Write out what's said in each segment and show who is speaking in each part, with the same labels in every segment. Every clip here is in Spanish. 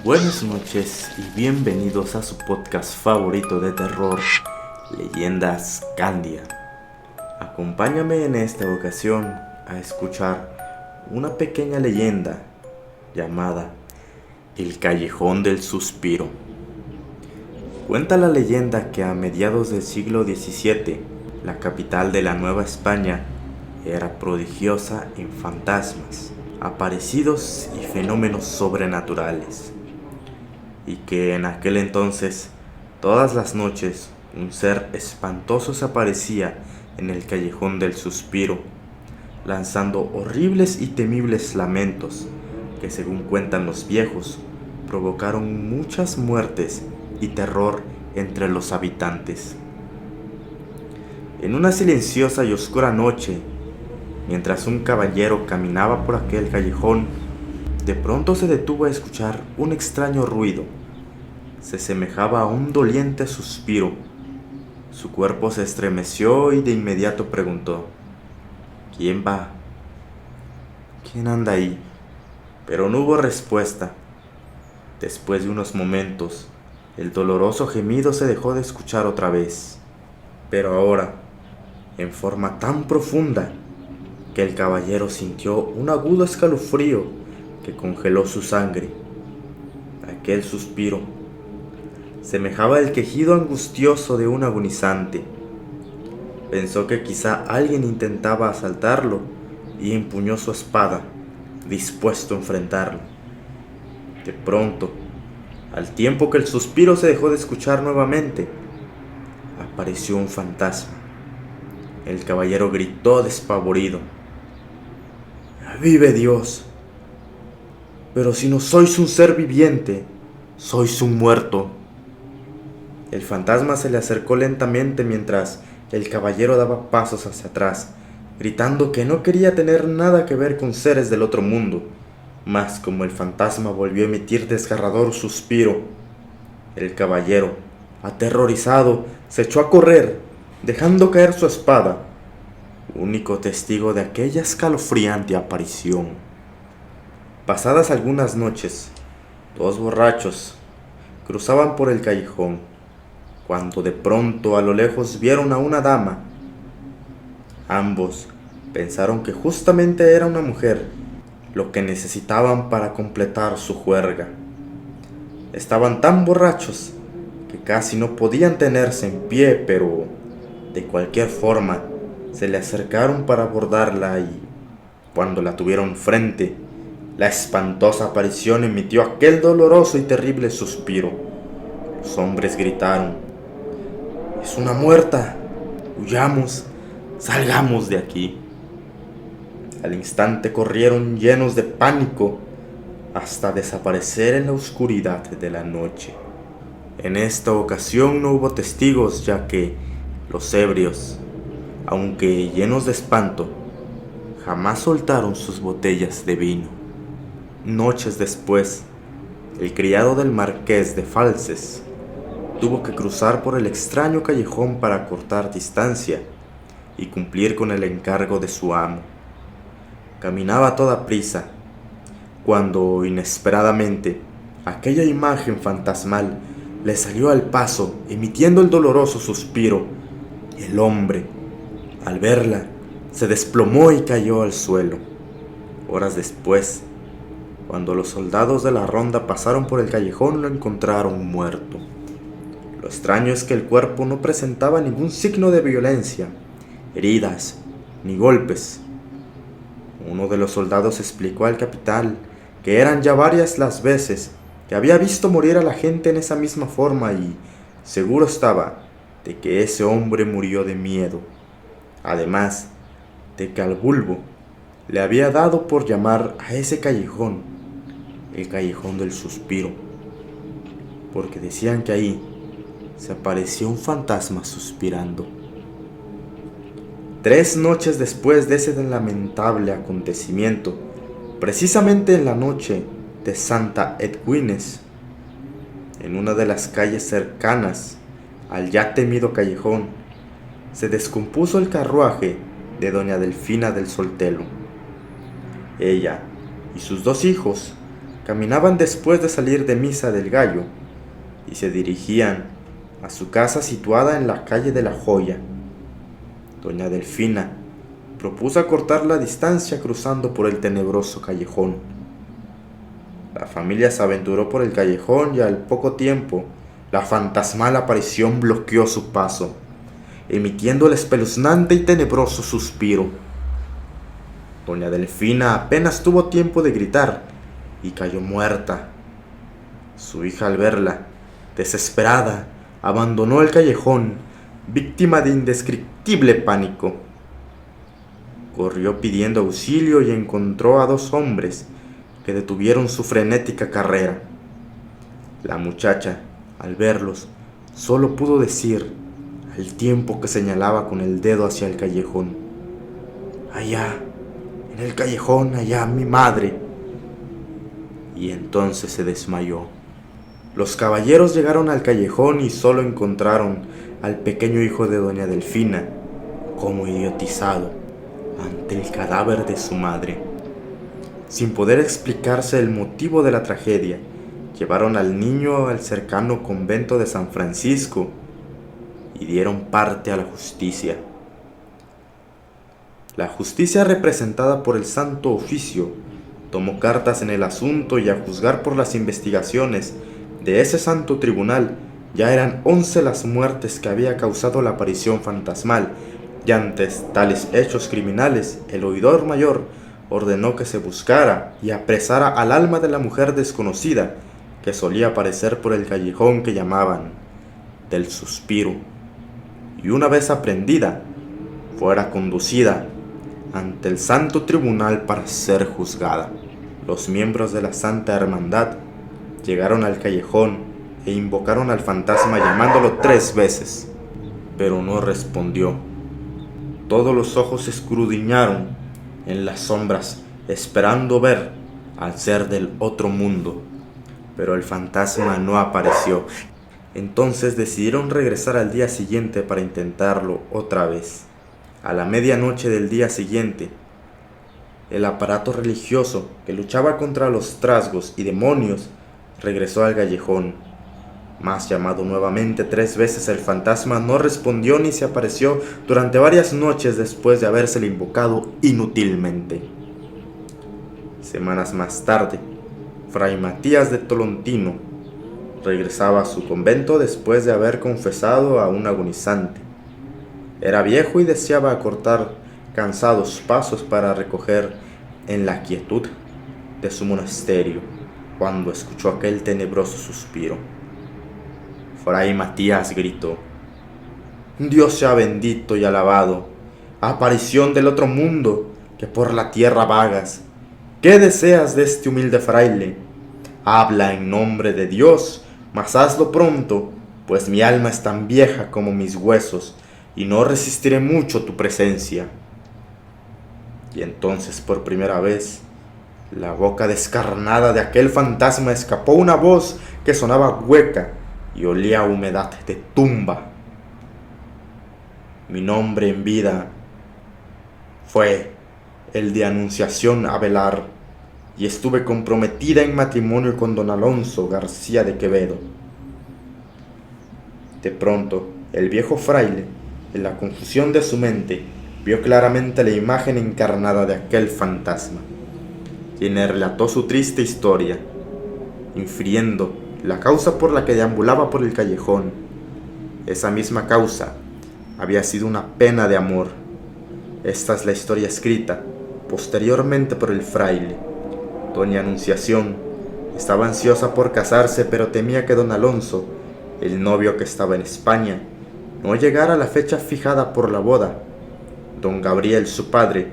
Speaker 1: Buenas noches y bienvenidos a su podcast favorito de terror, Leyendas Candia. Acompáñame en esta ocasión a escuchar una pequeña leyenda llamada El Callejón del Suspiro. Cuenta la leyenda que a mediados del siglo XVII, la capital de la Nueva España era prodigiosa en fantasmas, aparecidos y fenómenos sobrenaturales, y que en aquel entonces, todas las noches, un ser espantoso se aparecía en el Callejón del Suspiro, lanzando horribles y temibles lamentos que, según cuentan los viejos, provocaron muchas muertes y terror entre los habitantes. En una silenciosa y oscura noche, mientras un caballero caminaba por aquel callejón, de pronto se detuvo a escuchar un extraño ruido. Se semejaba a un doliente suspiro. Su cuerpo se estremeció y de inmediato preguntó: ¿Quién va? ¿Quién anda ahí? Pero no hubo respuesta. Después de unos momentos, el doloroso gemido se dejó de escuchar otra vez, pero ahora, en forma tan profunda, que el caballero sintió un agudo escalofrío que congeló su sangre. Aquel suspiro semejaba el quejido angustioso de un agonizante. Pensó que quizá alguien intentaba asaltarlo y empuñó su espada, dispuesto a enfrentarlo. De pronto, al tiempo que el suspiro se dejó de escuchar nuevamente, apareció un fantasma. El caballero gritó despavorido: ¡Vive Dios! Pero si no sois un ser viviente, sois un muerto. El fantasma se le acercó lentamente mientras el caballero daba pasos hacia atrás, gritando que no quería tener nada que ver con seres del otro mundo. Mas como el fantasma volvió a emitir desgarrador suspiro, el caballero, aterrorizado, se echó a correr, dejando caer su espada, único testigo de aquella escalofriante aparición. Pasadas algunas noches, dos borrachos cruzaban por el callejón, cuando de pronto a lo lejos vieron a una dama. Ambos pensaron que justamente era una mujer, lo que necesitaban para completar su juerga. Estaban tan borrachos que casi no podían tenerse en pie, pero de cualquier forma se le acercaron para abordarla y, cuando la tuvieron frente, la espantosa aparición emitió aquel doloroso y terrible suspiro. Los hombres gritaron: ¡Es una muerta! ¡Huyamos! ¡Salgamos de aquí! Al instante corrieron llenos de pánico hasta desaparecer en la oscuridad de la noche. En esta ocasión no hubo testigos, ya que los ebrios, aunque llenos de espanto, jamás soltaron sus botellas de vino. Noches después, el criado del marqués de Falces tuvo que cruzar por el extraño callejón para cortar distancia y cumplir con el encargo de su amo. Caminaba a toda prisa, cuando inesperadamente aquella imagen fantasmal le salió al paso, emitiendo el doloroso suspiro. El hombre, al verla, se desplomó y cayó al suelo. Horas después, cuando los soldados de la ronda pasaron por el callejón, lo encontraron muerto. Lo extraño es que el cuerpo no presentaba ningún signo de violencia, heridas ni golpes. Uno de los soldados explicó al capitán que eran ya varias las veces que había visto morir a la gente en esa misma forma y seguro estaba de que ese hombre murió de miedo, además de que al vulgo le había dado por llamar a ese callejón el Callejón del Suspiro, porque decían que ahí se apareció un fantasma suspirando. 3 noches después de ese lamentable acontecimiento, precisamente en la noche de Santa Edwines, en una de las calles cercanas al ya temido callejón, se descompuso el carruaje de doña Delfina del Soltelo. Ella y sus 2 hijos caminaban después de salir de misa del Gallo y se dirigían a su casa situada en la calle de la Joya. Doña Delfina propuso acortar la distancia cruzando por el tenebroso callejón. La familia se aventuró por el callejón y al poco tiempo la fantasmal aparición bloqueó su paso, emitiendo el espeluznante y tenebroso suspiro. Doña Delfina apenas tuvo tiempo de gritar y cayó muerta. Su hija, al verla, desesperada, abandonó el callejón, víctima de indescriptible pánico. Corrió pidiendo auxilio y encontró a dos hombres que detuvieron su frenética carrera. La muchacha, al verlos, solo pudo decir, al tiempo que señalaba con el dedo hacia el callejón: «Allá, en el callejón, allá, mi madre». Y entonces se desmayó. Los caballeros llegaron al callejón y solo encontraron al pequeño hijo de doña Delfina, como idiotizado ante el cadáver de su madre. Sin poder explicarse el motivo de la tragedia, llevaron al niño al cercano convento de San Francisco y dieron parte a la justicia. La justicia, representada por el Santo Oficio, tomó cartas en el asunto y, a juzgar por las investigaciones de ese santo tribunal, ya eran 11 las muertes que había causado la aparición fantasmal, y ante tales hechos criminales, el oidor mayor ordenó que se buscara y apresara al alma de la mujer desconocida que solía aparecer por el callejón que llamaban del Suspiro, y una vez aprendida, fuera conducida ante el santo tribunal para ser juzgada. Los miembros de la Santa Hermandad llegaron al callejón e invocaron al fantasma llamándolo 3 veces, pero no respondió. Todos los ojos se escudriñaron en las sombras, esperando ver al ser del otro mundo, pero el fantasma no apareció. Entonces decidieron regresar al día siguiente para intentarlo otra vez. A la medianoche del día siguiente, el aparato religioso que luchaba contra los trasgos y demonios regresó al callejón. Mas llamado nuevamente 3 veces, el fantasma no respondió ni se apareció durante varias noches después de habérsele invocado inútilmente. Semanas más tarde, Fray Matías de Tolentino regresaba a su convento después de haber confesado a un agonizante. Era viejo y deseaba acortar cansados pasos para recoger en la quietud de su monasterio, cuando escuchó aquel tenebroso suspiro. Fray Matías gritó: «Dios sea bendito y alabado, aparición del otro mundo que por la tierra vagas. ¿Qué deseas de este humilde fraile? Habla en nombre de Dios, mas hazlo pronto, pues mi alma es tan vieja como mis huesos, y no resistiré mucho tu presencia». Y entonces, por primera vez, la boca descarnada de aquel fantasma escapó una voz que sonaba hueca y olía a humedad de tumba. Mi nombre en vida fue el de Anunciación Avelar, y estuve comprometida en matrimonio con don Alonso García de Quevedo. De pronto, el viejo fraile, en la confusión de su mente, vio claramente la imagen encarnada de aquel fantasma, quien le relató su triste historia, infiriendo la causa por la que deambulaba por el callejón. Esa misma causa había sido una pena de amor. Esta es la historia escrita posteriormente por el fraile. Doña Anunciación estaba ansiosa por casarse, pero temía que don Alonso, el novio que estaba en España, no llegara a la fecha fijada por la boda. Don Gabriel, su padre,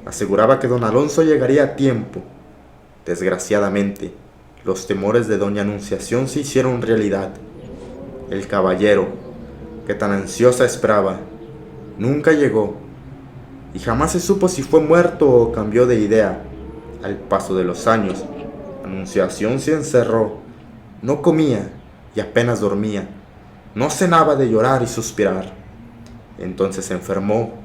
Speaker 1: aseguraba que don Alonso llegaría a tiempo. Desgraciadamente, los temores de doña Anunciación se hicieron realidad. El caballero, que tan ansiosa esperaba, nunca llegó, y jamás se supo si fue muerto o cambió de idea. Al paso de los años, Anunciación se encerró, no comía y apenas dormía, no cenaba de llorar y suspirar. Entonces se enfermó.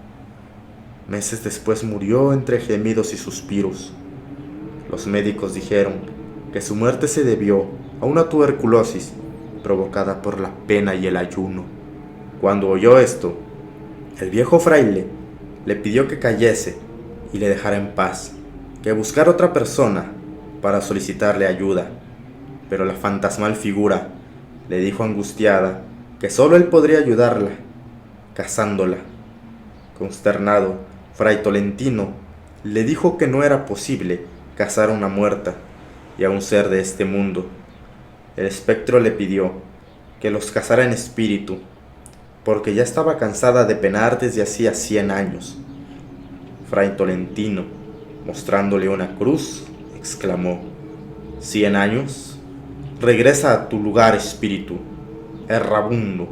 Speaker 1: Meses después murió entre gemidos y suspiros. Los médicos dijeron que su muerte se debió a una tuberculosis provocada por la pena y el ayuno. Cuando oyó esto, el viejo fraile le pidió que callese y le dejara en paz, que buscara otra persona para solicitarle ayuda, pero la fantasmal figura le dijo angustiada que solo él podría ayudarla, cazándola. Consternado, Fray Tolentino le dijo que no era posible cazar a una muerta y a un ser de este mundo. El espectro le pidió que los cazara en espíritu, porque ya estaba cansada de penar desde hacía 100 años. Fray Tolentino, mostrándole una cruz, exclamó: «¿100 años? Regresa a tu lugar, espíritu, errabundo.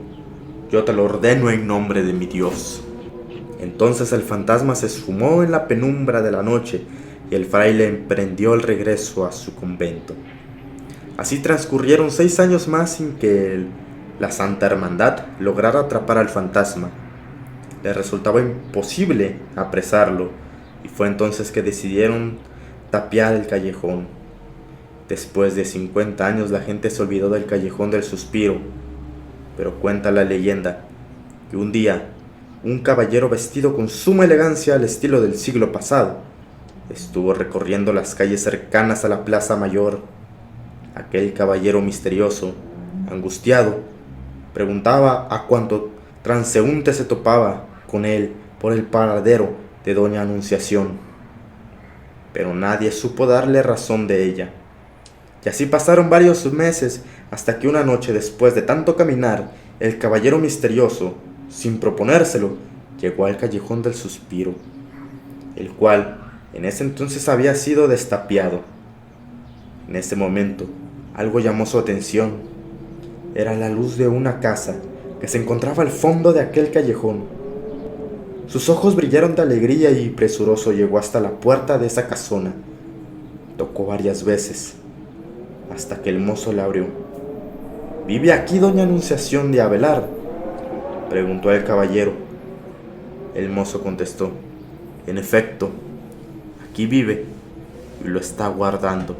Speaker 1: Yo te lo ordeno en nombre de mi Dios». Entonces el fantasma se esfumó en la penumbra de la noche y el fraile emprendió el regreso a su convento. Así transcurrieron 6 años más sin que la Santa Hermandad lograra atrapar al fantasma. Le resultaba imposible apresarlo y fue entonces que decidieron tapiar el callejón. Después de 50 años la gente se olvidó del Callejón del Suspiro, pero cuenta la leyenda que un día un caballero vestido con suma elegancia al estilo del siglo pasado estuvo recorriendo las calles cercanas a la Plaza Mayor. Aquel caballero misterioso, angustiado, preguntaba a cuánto transeúnte se topaba con él por el paradero de Doña Anunciación, pero nadie supo darle razón de ella. Y así pasaron varios meses hasta que una noche, después de tanto caminar, el caballero misterioso, sin proponérselo, llegó al Callejón del Suspiro, el cual en ese entonces había sido destapiado. En ese momento, algo llamó su atención. Era la luz de una casa que se encontraba al fondo de aquel callejón. Sus ojos brillaron de alegría y presuroso llegó hasta la puerta de esa casona. Tocó varias veces, hasta que el mozo le abrió. «¿Vive aquí Doña Anunciación de Abelar?», preguntó el caballero. El mozo contestó: «En efecto, aquí vive y lo está guardando».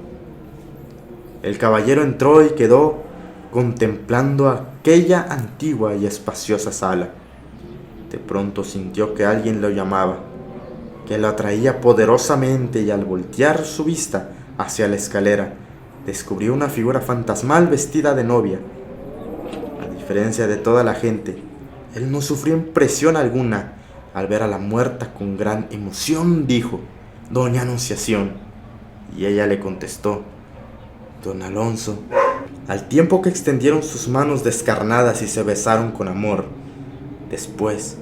Speaker 1: El caballero entró y quedó contemplando aquella antigua y espaciosa sala. De pronto sintió que alguien lo llamaba, que lo atraía poderosamente, y al voltear su vista hacia la escalera, descubrió una figura fantasmal vestida de novia. A diferencia de toda la gente, él no sufrió impresión alguna al ver a la muerta. Con gran emoción dijo: «Doña Anunciación», y ella le contestó: «Don Alonso», al tiempo que extendieron sus manos descarnadas y se besaron con amor. Después,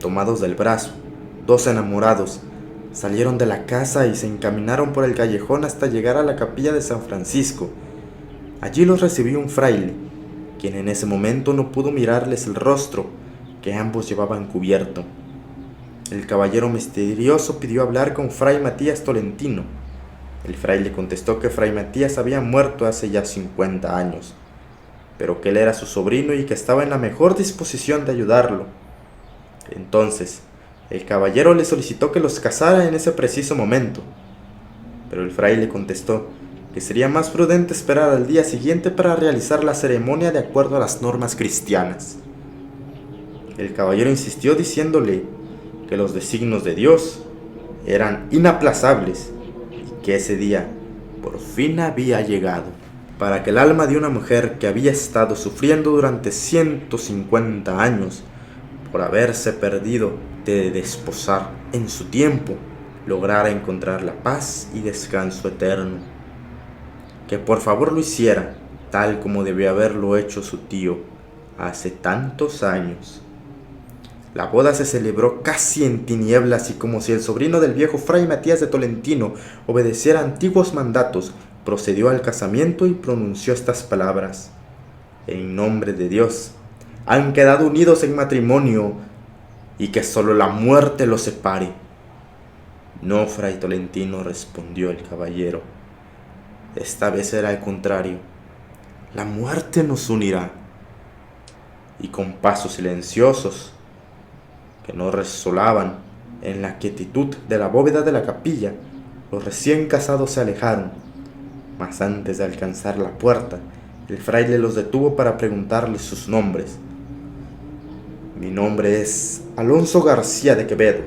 Speaker 1: tomados del brazo, dos enamorados salieron de la casa y se encaminaron por el callejón hasta llegar a la capilla de San Francisco. Allí los recibió un fraile, quien en ese momento no pudo mirarles el rostro, que ambos llevaban cubierto. El caballero misterioso pidió hablar con Fray Matías Tolentino. El fraile contestó que Fray Matías había muerto hace ya 50 años, pero que él era su sobrino y que estaba en la mejor disposición de ayudarlo. Entonces, el caballero le solicitó que los casara en ese preciso momento, pero el fraile contestó que sería más prudente esperar al día siguiente para realizar la ceremonia de acuerdo a las normas cristianas. El caballero insistió diciéndole que los designios de Dios eran inaplazables y que ese día por fin había llegado para que el alma de una mujer que había estado sufriendo durante 150 años por haberse perdido de desposar en su tiempo, lograra encontrar la paz y descanso eterno. Que por favor lo hiciera, tal como debió haberlo hecho su tío hace tantos años. La boda se celebró casi en tinieblas y como si el sobrino del viejo Fray Matías de Tolentino obedeciera antiguos mandatos, procedió al casamiento y pronunció estas palabras: «En nombre de Dios, han quedado unidos en matrimonio y que solo la muerte los separe». «No, Fray Tolentino», respondió el caballero, «esta vez será al contrario, la muerte nos unirá». Y con pasos silenciosos, que no resolaban en la quietud de la bóveda de la capilla, los recién casados se alejaron, mas antes de alcanzar la puerta, el fraile los detuvo para preguntarles sus nombres. «Mi nombre es Alonso García de Quevedo»,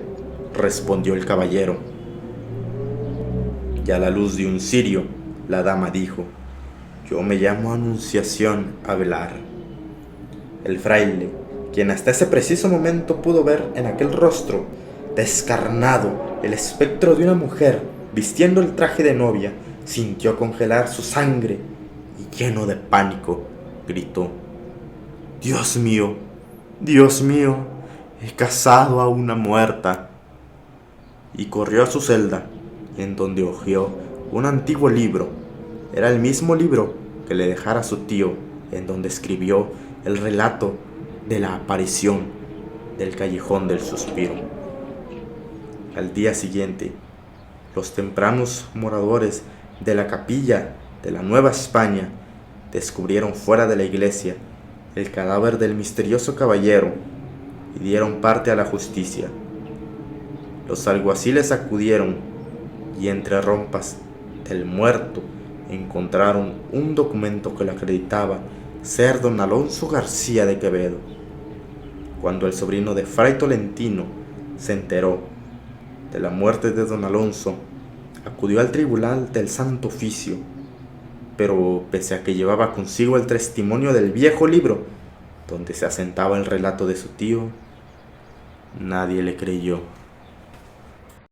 Speaker 1: respondió el caballero. Y a la luz de un cirio, la dama dijo: «Yo me llamo Anunciación Avelar». El fraile, quien hasta ese preciso momento pudo ver en aquel rostro descarnado el espectro de una mujer vistiendo el traje de novia, sintió congelar su sangre y, lleno de pánico, gritó: «Dios mío, Dios mío, he casado a una muerta». Y corrió a su celda, en donde hojeó un antiguo libro. Era el mismo libro que le dejara su tío, en donde escribió el relato de la aparición del Callejón del Suspiro. Al día siguiente, los tempranos moradores de la capilla de la Nueva España descubrieron fuera de la iglesia el cadáver del misterioso caballero y dieron parte a la justicia. Los alguaciles acudieron y entre rompas del muerto encontraron un documento que lo acreditaba ser don Alonso García de Quevedo. Cuando el sobrino de Fray Tolentino se enteró de la muerte de don Alonso, acudió al tribunal del Santo Oficio, pero pese a que llevaba consigo el testimonio del viejo libro donde se asentaba el relato de su tío, nadie le creyó.